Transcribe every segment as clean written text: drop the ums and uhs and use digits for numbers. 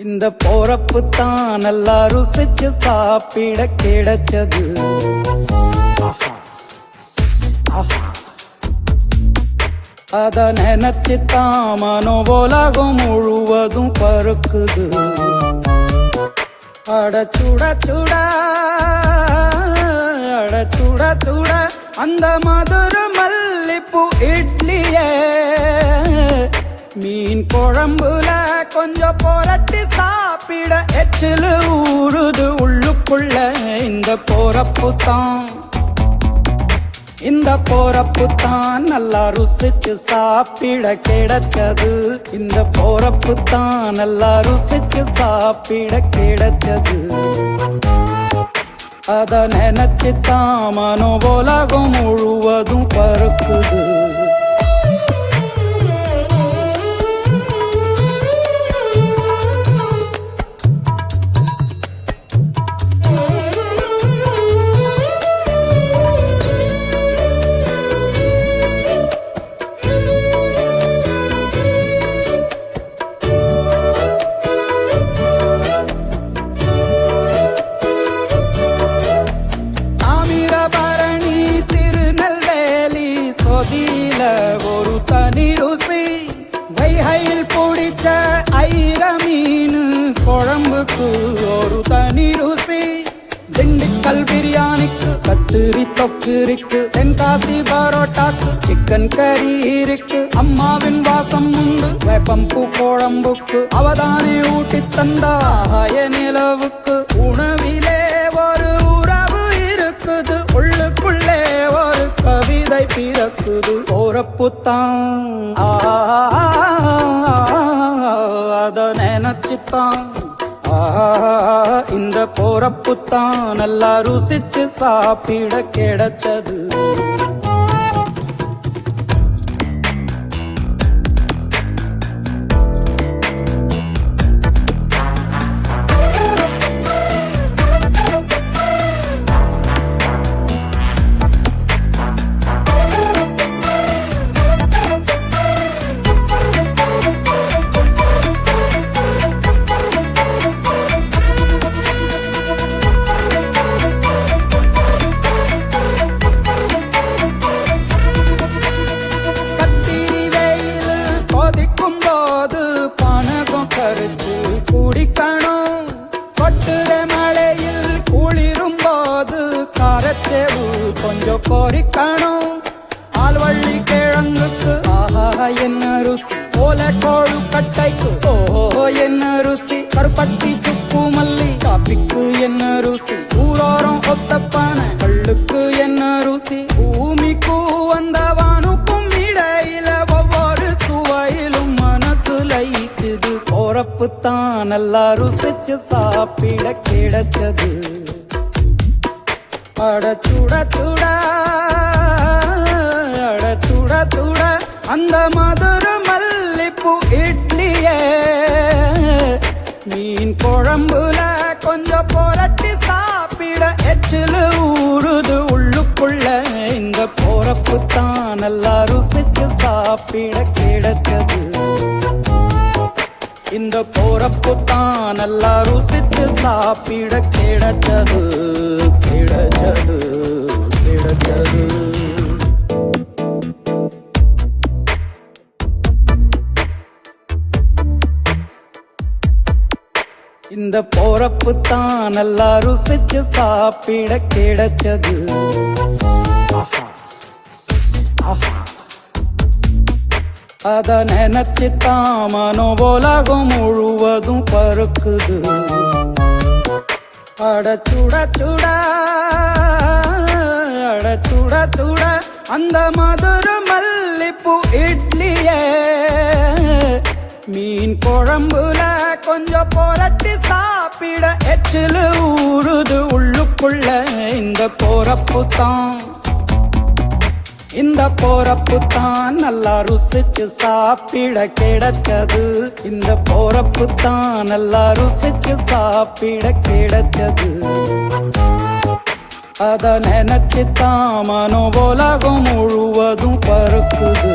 இந்த போறப்பு தான் நல்லா ருசிச்சு சாப்பிட கிடைச்சது. அத நினைச்சுத்தான் மனோபோலகம் முழுவதும் பருக்குது. அட சுட சுட அட சுட சுட அந்த மதுர மல்லிப்பூ இட்லியே மீன் குழம்புல கொஞ்சம் புரட்டி சாப்பிட எச்சிலு ஊறுது உள்ளுக்குள்ள. இந்த போறப்பு தான் நல்லா ருசிச்சு சாப்பிட கிடைச்சது. இந்த போறப்பு தான் நல்லா ருசிச்சு சாப்பிட கிடைச்சது. அத நினைச்சுத்தான் மனோபோலகம் முழுவதும் பருக்குது. ஒரு தனி ருசி வைகையில் பிடிச்ச ஐர மீன் குழம்புக்கு ஒரு தனி ருசி. திண்டுக்கல் பிரியாணிக்கு கத்திரி தொக்கு இருக்கு. தென்காசி பரோட்டாக்கு சிக்கன் கறி இருக்கு. அம்மாவின் வாசம் உண்டு வேப்பம்பூ குழம்புக்கு. அவதானே ஊட்டி தந்தாய நிலவுக்கு. உணவிலே ஒரு உறவு இருக்குது. உள்ளுக்குள்ளே ஒரு கவிதை பிறக்குது. போறப்பு தான் அத நினைச்சுத்தான் இந்த போறப்பு தான் நல்லா ருசிச்சு சாப்பிட கிடைச்சது. கரைச்சு குடிக்கணும். கொட்டுற மழையில் குளிரும் போது காரச்சேவு கொஞ்சம் பொறிக்கணும். ஆல்வள்ளி கிழங்குக்கு ஆஹா என்ன ருசி. ஓலை கோழு கட்டைக்கு ஓஹோ என்ன ருசி. கருப்பட்டி சுப்பு மல்லி காப்பிக்கு என்ன ருசி. ஊரோரம் ஒத்தப்பான கள்ளுக்கு என்ன ருசி. பூமிக்கு வந்தவானுக்கும் இடையில ஒவ்வொரு சுவையிலும் மனசு லயிச்சுது. போறப்பு தான் நல்லா ருசிச்சு சாப்பிட கிடைச்சது. அட சுட சுட அட சுட சுட அந்த மதுர மல்லிப்பூ இட்லியே மீன் குழம்புல கொஞ்சம் புரட்டி சாப்பிட எச்சிலு ஊறுது உள்ளுக்குள்ள. இந்த போறப்பு தான் நல்லா ருசிச்சு சாப்பிட கிடைச்சது. இந்த போறப்பு தான் நல்லா ருசிச்சு சாப்பிட கிடைச்சது கிடைச்சது கிடைச்சது. இந்த போறப்பு தான் நல்லா ருசிச்சு சாப்பிட கிடைச்சது. அத நினைச்சுத்தான் மனோபோலகம் முழுவதும் பருக்குது. அட சுட சுட அட சுட சுட அந்த மதுர மல்லிப்பூ இட்லியே மீன் குழம்புல கொஞ்சம் புரட்டி சாப்பிட எச்சிலு ஊறுது உள்ளுக்குள்ள. இந்த போறப்பு தான் நல்லா ருசிச்சு சாப்பிட கிடைச்சது. இந்த போறப்பு தான் நல்லா ருசிச்சு சாப்பிட கிடைச்சது. அத நினைச்சுத்தான் மனோபோலகம் முழுவதும் பருக்குது.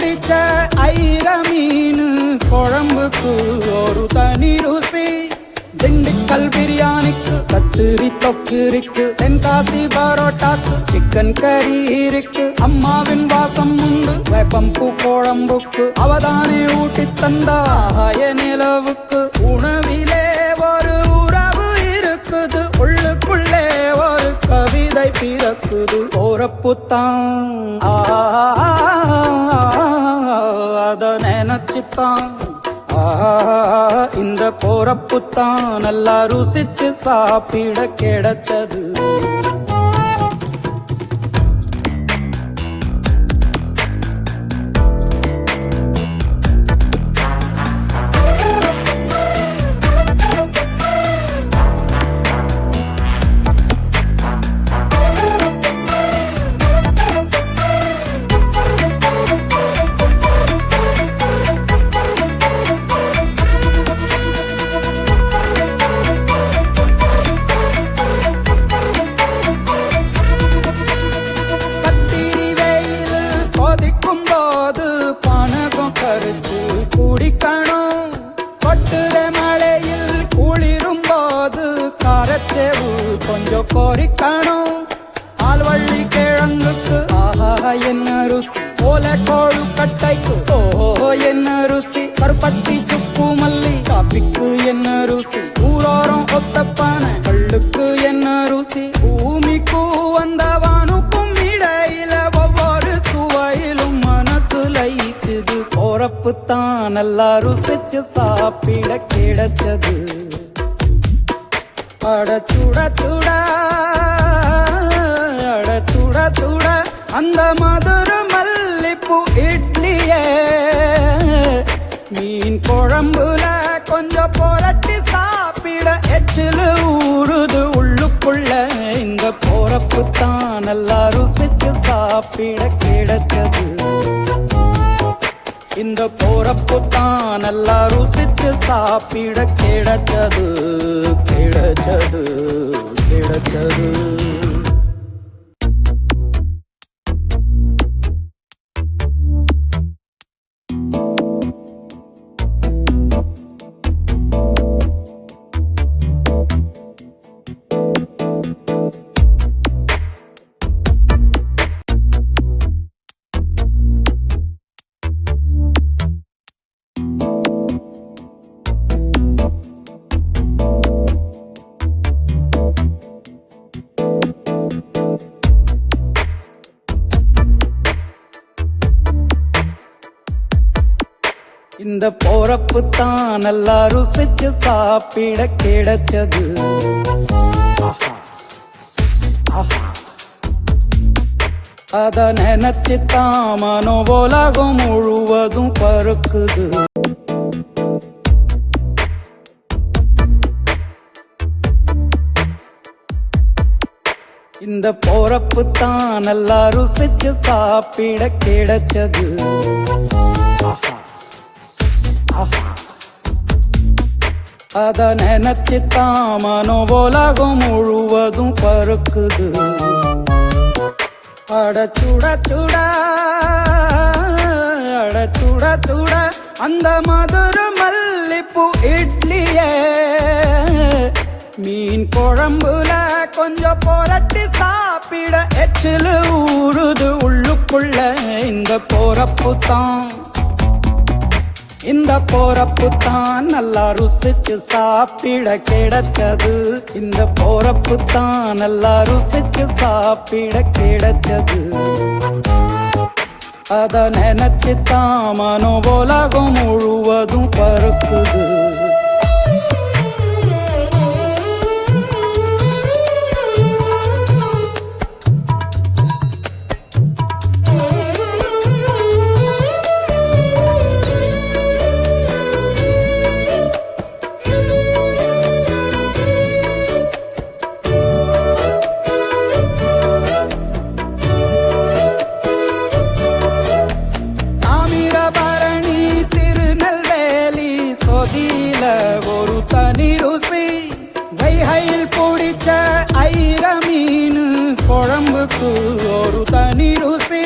பிடிச்ச ஐர மீன் குழம்புக்கு ஒரு தனி ருசி. திண்டுக்கல் பிரியாணிக்கு கத்திரி தொக்கு இருக்கு, தென்காசி பரோட்டாக்கு சிக்கன் கறி இருக்கு. அம்மாவின் வாசம் உண்டு வேப்பம்பூ குழம்புக்கு, அவதானே ஊட்டி தந்தாய நிலவுக்கு. உணவிலே ஒரு உறவு இருக்குது, உள்ளுக்குள்ளே ஒரு கவிதை பிறக்குது. போறப்புத்தான் அத நினைச்சுத்தான் இந்த போறப்புத்தான் நல்லா ருசிச்சு சாப்பிட கிடைச்சது. குடிக்கணும் கொட்டுற மழையில் குளிரும் போது காரச்சேவு கொஞ்சம் கோரிக்கணும். ஆல்வள்ளி கிழங்குக்கு ஆஹா என்ன ருசி, ஓல கோழு கட்டைக்கு ஓஹோ என்ன ருசி. கருப்பட்டி சுப்பு மல்லி காப்பிக்கு என்ன ருசி, ஊரோரம் ஒத்தப்பான கள்ளுக்கு என்ன ருசி. பூமிக்கு வந்தவானுக்கும் இடையில ஒவ்வொரு சுவையிலும் மனசு லயிச்சுது. போறப்புத்தான் நல்லா ருசிச்சு சாப்பிட கிடைச்சது. அட சுட சுட அட சுட சுட அந்த மதுர மல்லிப்பூ இட்லியே, மீன் குழம்புல கொஞ்சம் புரட்டி சாப்பிட எச்சிலு ஊறுது உள்ளுக்குள்ள. இந்த போறப்புத்தான் நல்லா ருசிச்சு சாப்பிட கிடைச்சது. இந்த போறப்புத்தான் நல்லா ருசிச்சு சாப்பிட கிடைச்சது கிடைச்சது கிடைச்சது. இந்த போறப்புத்தான் நல்லா ருசிச்சு சாப்பிட கிடைச்சது. அத நினைச்சுத்தான் மனோ உலகம் முழுவதும் பருக்குது. இந்த போறப்புத்தான் நல்லா ருசிச்சு சாப்பிட கிடைச்சது. அத நினைச்சுத்தான் மனோ உலகம் முழுவதும் பருக்குது. அட சுட சுட அட சுட சுட அந்த மதுர மல்லிப்பூ இட்லியே, மீன் குழம்புல கொஞ்சம் புரட்டி சாப்பிட எச்சிலு ஊறுது உள்ளுக்குள்ள. இந்த போறப்புத்தான் இந்த போறப்புத்தான் நல்லா ருசிச்சு சாப்பிட கிடைச்சது. இந்த போறப்புத்தான் நல்லா ருசிச்சு சாப்பிட கிடைச்சது. அத நினைச்சுத்தான் மனோ உலகம் முழுவதும் பருக்குது. ஒரு தனி ருசி, வைகையில் பிடிச்ச ஐர மீன் குழம்புக்கு ஒரு தனி ருசி.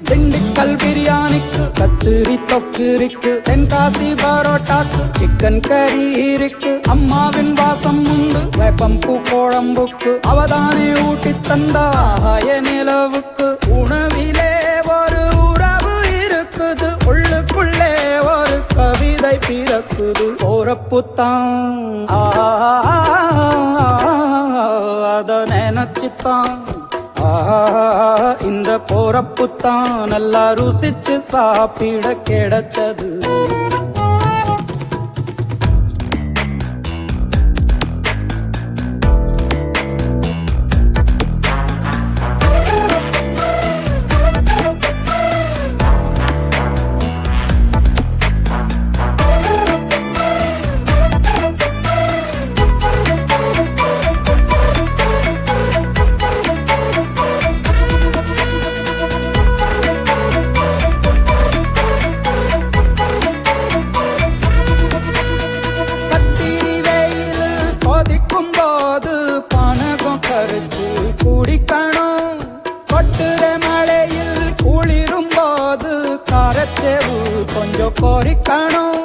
திண்டுக்கல் திண்டுக்கல் பிரியாணிக்கு கத்திரி தொக்கு இருக்கு, தென்காசி பரோட்டாக்கு சிக்கன் கறி இருக்கு. அம்மாவின் வாசம் உண்டு வேப்பம்பூ குழம்புக்கு, அவதானே ஊட்டி தந்தாய நிலவுக்கு. உணவிலே ஒரு உறவு இருக்குது, உள்ளுக்குள்ளே ஒரு கவிதை பிறக்குது. போறப்புத்தான் அத நினைச்சுத்தான் இந்த போறப்புத்தான் நல்லா ருசிச்சு சாப்பிட கிடைச்சது. குடிக்கணும் கொட்டுற மழையில் குளிரும் போது காரச்சேவு கொஞ்சம் கோரிக்கணும்.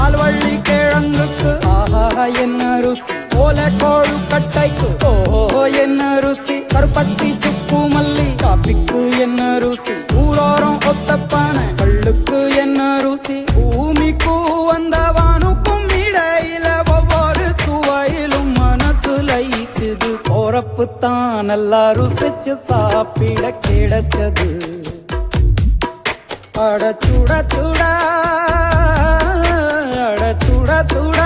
ஆல்வள்ளி கிழங்குக்கு ஆஹா என்ன ருசி, ஓலை கோழு கட்டைக்கு ஓஹோ என்ன ருசி, கருப்பட்டி சுக்கு மல்லி காப்பிக்கு என்ன ருசி, ஊரோரம் ஒத்தப்பான கள்ளுக்கு என்ன ருசி. பூமிக்கு வந்தவானுக்கும் இடையில ஒவ்வொரு சுவையிலும் மனசு லயிச்சுது. போறப்புத்தான் நல்லா ருசிச்சு சாப்பிட கிடைச்சது. அட சுட சுட அட சுட சுட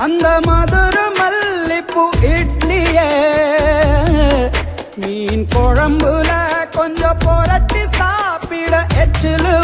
அந்த மதுர மல்லிப்பூ இட்லியே, மீன் குழம்புல கொஞ்சம் புரட்டி சாப்பிட எச்சிலு